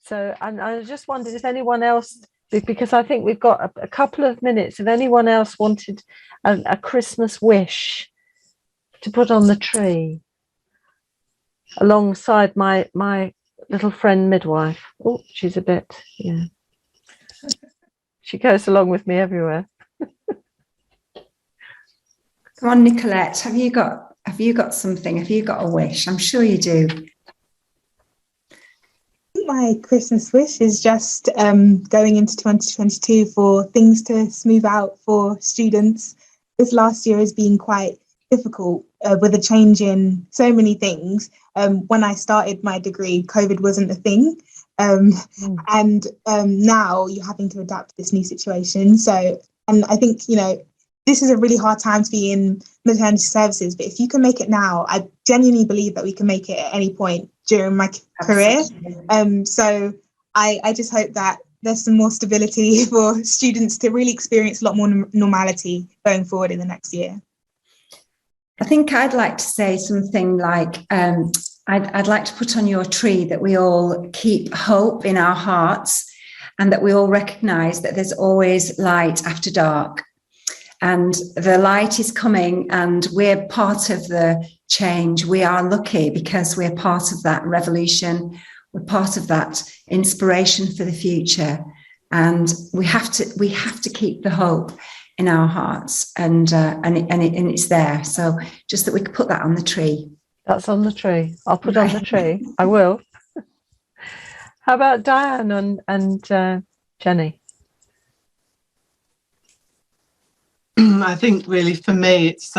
So, and I just wondered if anyone else, because I think we've got a couple of minutes, if anyone else wanted a Christmas wish to put on the tree alongside my little friend midwife. Oh, she's a bit, yeah. She goes along with me everywhere. Come on, Nicolette, have you got something? Have you got a wish? I'm sure you do. My Christmas wish is just going into 2022 for things to smooth out for students. This last year has been quite difficult with a change in so many things. When I started my degree, COVID wasn't a thing. And now you're having to adapt to this new situation. So, and I think, this is a really hard time to be in maternity services, but if you can make it now, I genuinely believe that we can make it at any point during my career. So I just hope that there's some more stability for students to really experience a lot more normality going forward in the next year. I think I'd like to say something like, I'd like to put on your tree that we all keep hope in our hearts and that we all recognise that there's always light after dark. And the light is coming and we're part of the change. We are lucky because we're part of that revolution. We're part of that inspiration for the future. And we have to keep the hope in our hearts and it's there. So just that we could put that on the tree. That's on the tree. I'll put on the tree. I will. How about Dianne and Jenny? I think really for me, it's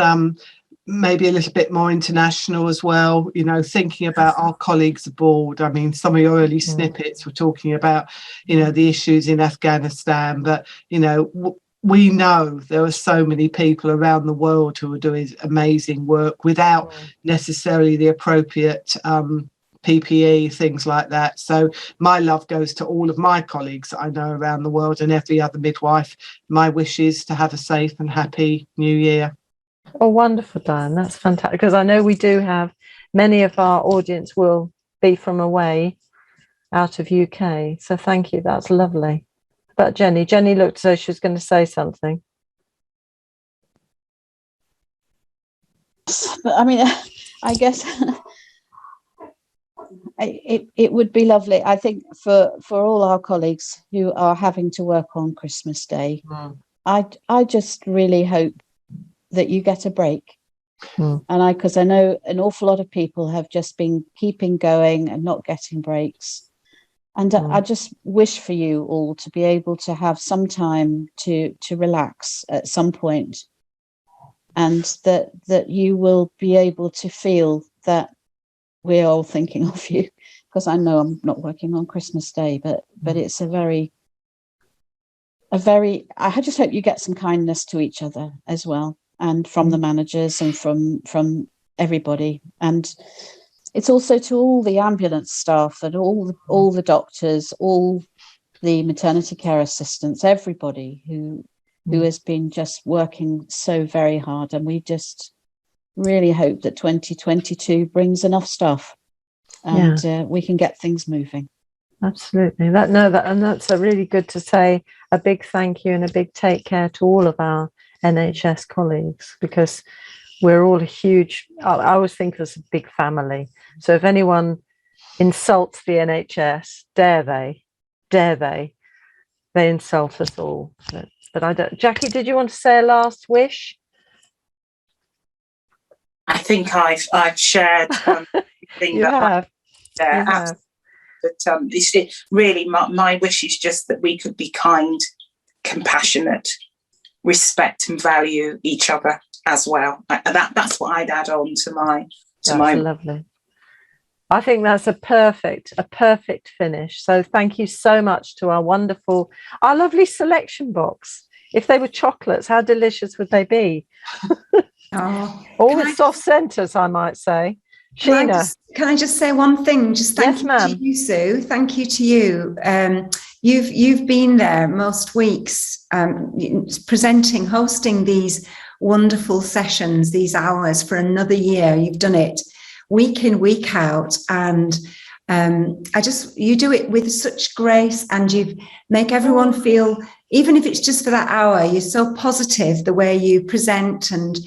maybe a little bit more international as well, thinking about our colleagues abroad. I mean, some of your early snippets were talking about, the issues in Afghanistan, but, we know there are so many people around the world who are doing amazing work without necessarily the appropriate PPE, things like that. So my love goes to all of my colleagues that I know around the world and every other midwife. My wish is to have a safe and happy new year. Oh, wonderful, Dianne. That's fantastic. Because I know we do have many of our audience will be from away out of UK. So thank you. That's lovely. But Jenny looked as though she was going to say something. I mean, I guess it would be lovely, I think, for all our colleagues who are having to work on Christmas Day. I just really hope that you get a break. And because I know an awful lot of people have just been keeping going and not getting breaks. And I just wish for you all to be able to have some time to relax at some point, and that you will be able to feel that we're all thinking of you. Because I know I'm not working on Christmas Day, but it's a very I just hope you get some kindness to each other as well, and from the managers and from everybody. And it's also to all the ambulance staff and all the doctors, all the maternity care assistants, everybody who has been just working so very hard. And we just really hope that 2022 brings enough staff and we can get things moving. Absolutely. And that's a really good to say a big thank you and a big take care to all of our NHS colleagues, because we're all a huge, I always think of us a big family. So if anyone insults the NHS, dare they insult us all. But I don't. Jackie, did you want to say a last wish? I think I've shared everything you have. But really, my wish is just that we could be kind, compassionate, respect and value each other as well. That's what I'd add on to my. Lovely. I think that's a perfect finish. So thank you so much to our lovely selection box. If they were chocolates, how delicious would they be? All with soft centres, I might say. Sheena, can I just say one thing? Just thank you to you, Sue. Thank you to you. You've been there most weeks, presenting, hosting these wonderful sessions, these hours for another year. You've done it week in, week out, and You do it with such grace, and you make everyone feel, even if it's just for that hour, you're so positive the way you present and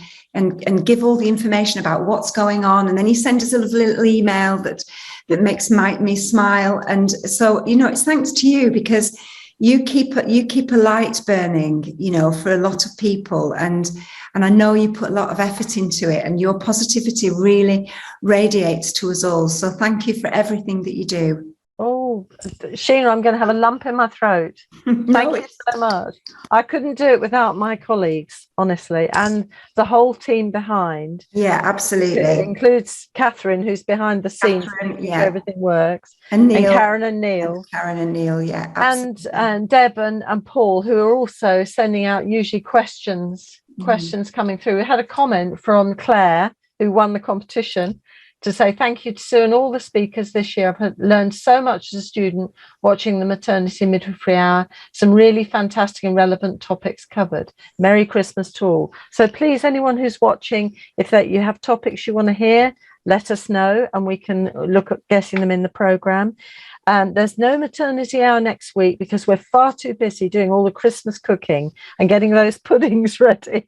give all the information about what's going on. And then you send us a little email that makes me smile. And so, you know, it's thanks to you, because you keep a light burning, you know, for a lot of people. And I know you put a lot of effort into it, and your positivity really radiates to us all. So thank you for everything that you do. Oh, Sheena, I'm going to have a lump in my throat. Thank you so much. I couldn't do it without my colleagues, honestly, and the whole team behind. Yeah, absolutely. It includes Catherine, who's behind the scenes, yeah. Everything works, and Neil, Karen and Neil, yeah, absolutely. and Deb and Paul, who are also sending out usually questions coming through. We had a comment from Claire, who won the competition, to say thank you to Sue and all the speakers this year. I've learned so much as a student watching the Maternity Midwifery Hour. Some really fantastic and relevant topics covered. Merry Christmas to all. So please, anyone who's watching, if you have topics you want to hear, let us know, and we can look at getting them in the programme. There's no Maternity Hour next week because we're far too busy doing all the Christmas cooking and getting those puddings ready.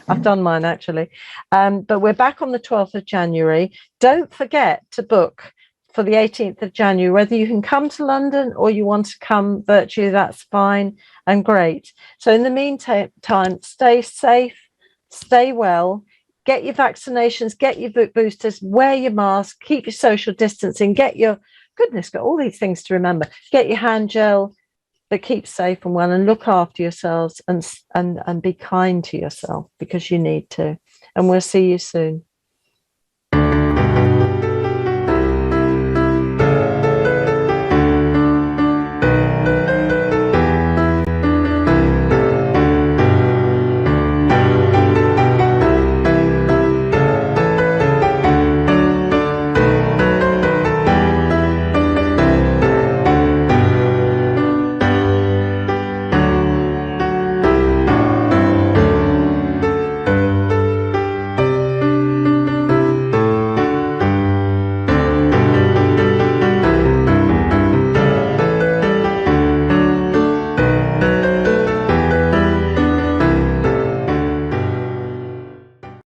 I've done mine, actually. But we're back on the 12th of January. Don't forget to book for the 18th of January. Whether you can come to London or you want to come virtually, that's fine and great. So in the meantime, stay safe, stay well, get your vaccinations, get your boosters, wear your mask, keep your social distancing, got all these things to remember. Get your hand gel, but keep safe and well, and look after yourselves and be kind to yourself, because you need to. And we'll see you soon.